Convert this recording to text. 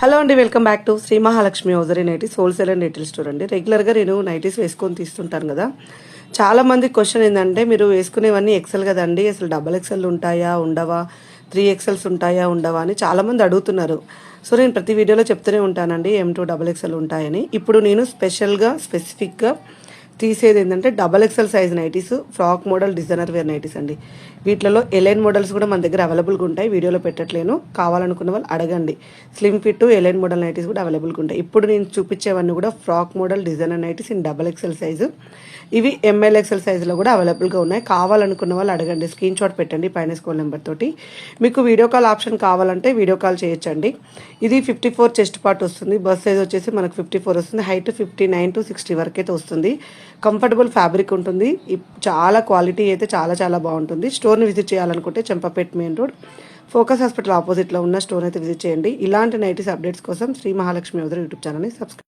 Hello అండి, welcome back to Shri Mahalakshmi hosiery nighties wholesale and retail store అండి. రెగ్యులర్గా నేను నైటీస్ వేసుకొని తీస్తుంటాను కదా. చాలా మంది క్వశ్చన్ ఏంటంటే, మీరు వేసుకునేవన్నీ ఎక్సెల్ కదండి, అసలు డబల్ ఎక్సెల్ ఉంటాయా ఉండవా, 3XLs ఉంటాయా ఉండవా అని చాలామంది అడుగుతున్నారు. సో నేను ప్రతి వీడియోలో చెప్తూనే ఉంటానండి M2 డబల్ ఎక్సెల్ ఉంటాయని. ఇప్పుడు నేను స్పెసిఫిక్గా తీసేది ఏంటంటే double XL size nighties, frock model, designer wear nighties అండి. వీటిలో ఎలైన్ మోడల్స్ కూడా మన దగ్గర అవైలబుల్గా ఉంటాయి. వీడియోలో పెట్టట్లేను, కావాలనుకున్న వాళ్ళు అడగండి. Slim fit A line model nighties కూడా అవైలబుల్గా ఉంటాయి. ఇప్పుడు నేను చూపించేవన్నీ కూడా frock model, designer nighties in double XL size. ఇవి ML XL సైజులో కూడా అవైలబుల్గా ఉన్నాయి. కావాలనుకున్న వాళ్ళు అడగండి, స్క్రీన్ షాట్ పెట్టండి పైన స్క్రోల్ నెంబర్ తోటి. మీకు వీడియో కాల్ ఆప్షన్ కావాలంటే వీడియో కాల్ చేయొచ్చండి. ఇది 54 చెస్ట్ పార్ట్ వస్తుంది. బస్ సైజ్ వచ్చేసి మనకు 54 వస్తుంది. హైట్ 59 to 60 వరకు అయితే వస్తుంది. కంఫర్టబుల్ ఫ్యాబ్రిక్ ఉంటుంది. చాలా క్వాలిటీ అయితే చాలా బాగుంటుంది. స్టోర్ని విజిట్ చేయాలనుకుంటే Champapet main road focus hospital ఆపోజిట్లో ఉన్న స్టోర్ అయితే విజిట్ చేయండి. ఇలాంటి నైటీస్ అప్డేట్స్ కోసం శ్రీ మహాలక్ష్మి హౌజరీ యూట్యూబ్ ఛానల్ని సబ్స్క్రైబ్